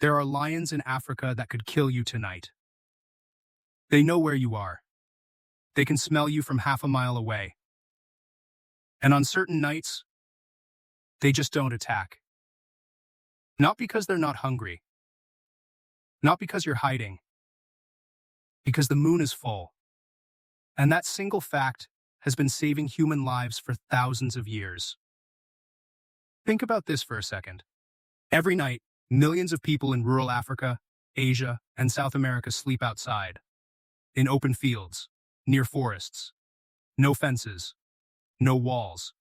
There are lions in Africa that could kill you tonight. They know where you are. They can smell you from half a mile away. And on certain nights, they just don't attack. Not because they're not hungry. Not because you're hiding. Because the moon is full. And that single fact has been saving human lives for thousands of years. Think about this for a second. Every night, millions of people in rural Africa, Asia, and South America sleep outside, in open fields, near forests. No fences, no walls,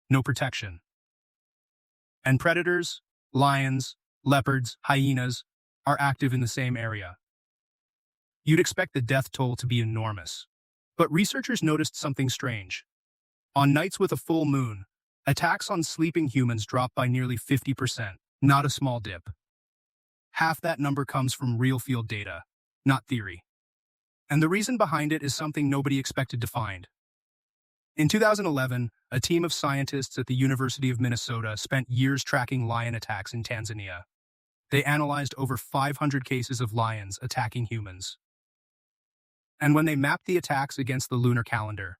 no protection. And predators, lions, leopards, hyenas, are active in the same area. You'd expect the death toll to be enormous. But researchers noticed something strange. On nights with a full moon, attacks on sleeping humans drop by nearly 50%, not a small dip. Half that number comes from real field data, not theory. And the reason behind it is something nobody expected to find. In 2011, a team of scientists at the University of Minnesota spent years tracking lion attacks in Tanzania. They analyzed over 500 cases of lions attacking humans. And when they mapped the attacks against the lunar calendar,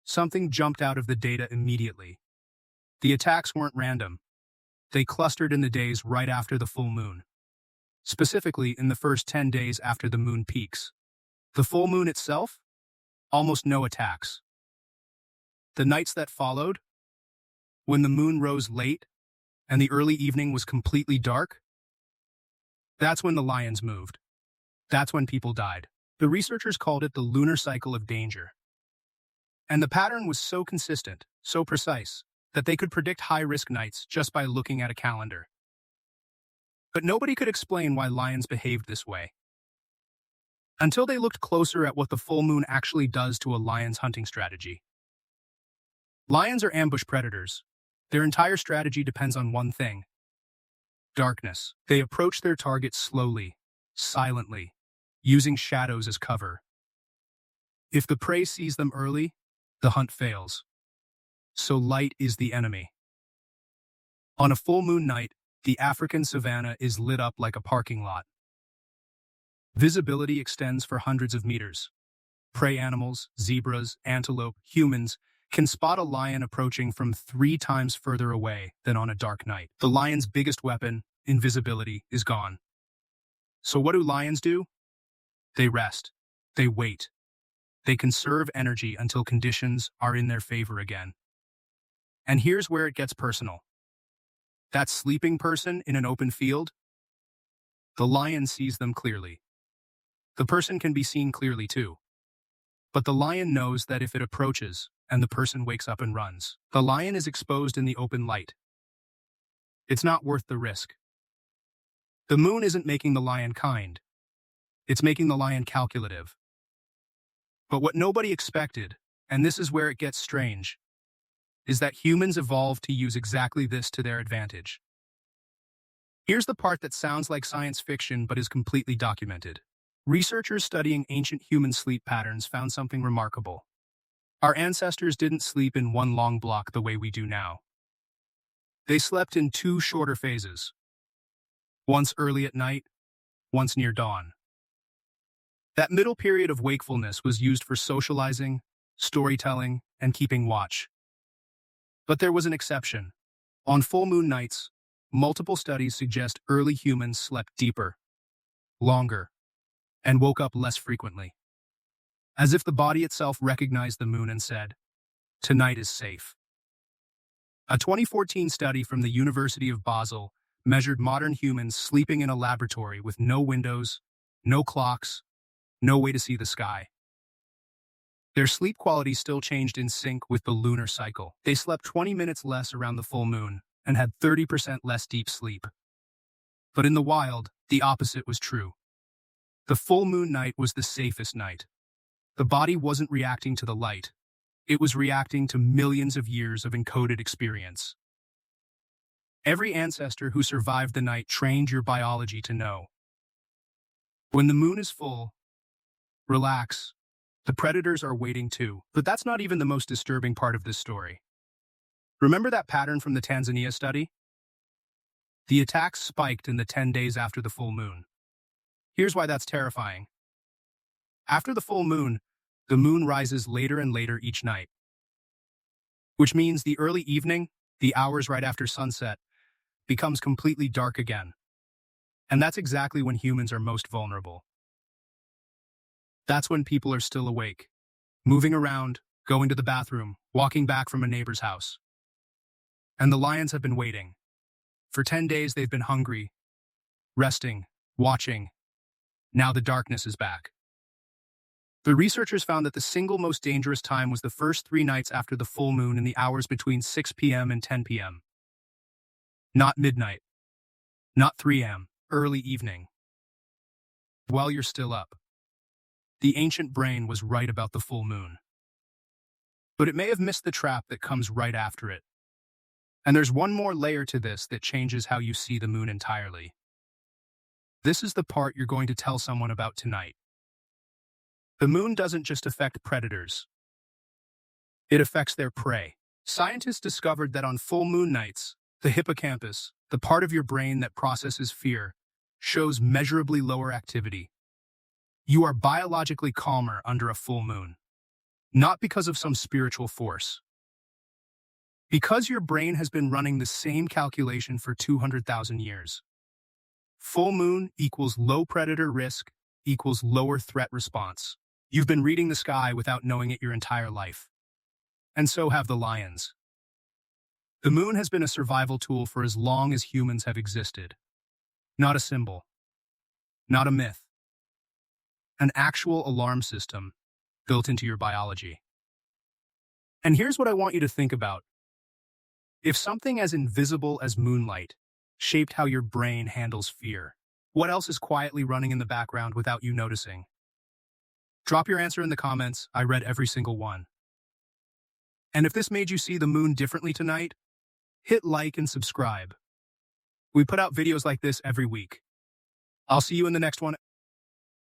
something jumped out of the data immediately. The attacks weren't random. They clustered in the days right after the full moon. Specifically, in the first 10 days after the moon peaks. The full moon itself? Almost no attacks. The nights that followed, when the moon rose late and the early evening was completely dark, that's when the lions moved. That's when people died. The researchers called it the lunar cycle of danger. And the pattern was so consistent, so precise, that they could predict high-risk nights just by looking at a calendar. But nobody could explain why lions behaved this way. Until they looked closer at what the full moon actually does to a lion's hunting strategy. Lions are ambush predators. Their entire strategy depends on one thing: darkness. They approach their target slowly, silently, using shadows as cover. If the prey sees them early, the hunt fails. So light is the enemy. On a full moon night, the African savanna is lit up like a parking lot. Visibility extends for hundreds of meters. Prey animals, zebras, antelope, humans, can spot a lion approaching from 3 times further away than on a dark night. The lion's biggest weapon, invisibility, is gone. So what do lions do? They rest. They wait. They conserve energy until conditions are in their favor again. And here's where it gets personal. That sleeping person in an open field? The lion sees them clearly. The person can be seen clearly too. But the lion knows that if it approaches and the person wakes up and runs, the lion is exposed in the open light. It's not worth the risk. The moon isn't making the lion kind. It's making the lion calculative. But what nobody expected, and this is where it gets strange, is that humans evolved to use exactly this to their advantage. Here's the part that sounds like science fiction but is completely documented. Researchers studying ancient human sleep patterns found something remarkable. Our ancestors didn't sleep in one long block the way we do now. They slept in 2 shorter phases. Once early at night, once near dawn. That middle period of wakefulness was used for socializing, storytelling, and keeping watch. But there was an exception. On full moon nights, multiple studies suggest early humans slept deeper, longer, and woke up less frequently. As if the body itself recognized the moon and said, "Tonight is safe." A 2014 study from the University of Basel measured modern humans sleeping in a laboratory with no windows, no clocks, no way to see the sky. Their sleep quality still changed in sync with the lunar cycle. They slept 20 minutes less around the full moon and had 30% less deep sleep. But in the wild, the opposite was true. The full moon night was the safest night. The body wasn't reacting to the light. It was reacting to millions of years of encoded experience. Every ancestor who survived the night trained your biology to know. When the moon is full, relax. The predators are waiting too. But that's not even the most disturbing part of this story. Remember that pattern from the Tanzania study? The attacks spiked in the 10 days after the full moon. Here's why that's terrifying. After the full moon, the moon rises later and later each night, which means the early evening, the hours right after sunset, becomes completely dark again. And that's exactly when humans are most vulnerable. That's when people are still awake, moving around, going to the bathroom, walking back from a neighbor's house. And the lions have been waiting. For 10 days, they've been hungry, resting, watching. Now the darkness is back. The researchers found that the single most dangerous time was the first 3 nights after the full moon in the hours between 6 p.m. and 10 p.m. Not midnight. Not 3 a.m. Early evening. While you're still up. The ancient brain was right about the full moon. But it may have missed the trap that comes right after it. And there's one more layer to this that changes how you see the moon entirely. This is the part you're going to tell someone about tonight. The moon doesn't just affect predators. It affects their prey. Scientists discovered that on full moon nights, the hippocampus, the part of your brain that processes fear, shows measurably lower activity. You are biologically calmer under a full moon. Not because of some spiritual force. Because your brain has been running the same calculation for 200,000 years. Full moon equals low predator risk equals lower threat response. You've been reading the sky without knowing it your entire life. And so have the lions. The moon has been a survival tool for as long as humans have existed. Not a symbol. Not a myth. An actual alarm system built into your biology. And here's what I want you to think about. If something as invisible as moonlight shaped how your brain handles fear, what else is quietly running in the background without you noticing? Drop your answer in the comments. I read every single one. And if this made you see the moon differently tonight, hit like and subscribe. We put out videos like this every week. I'll see you in the next one.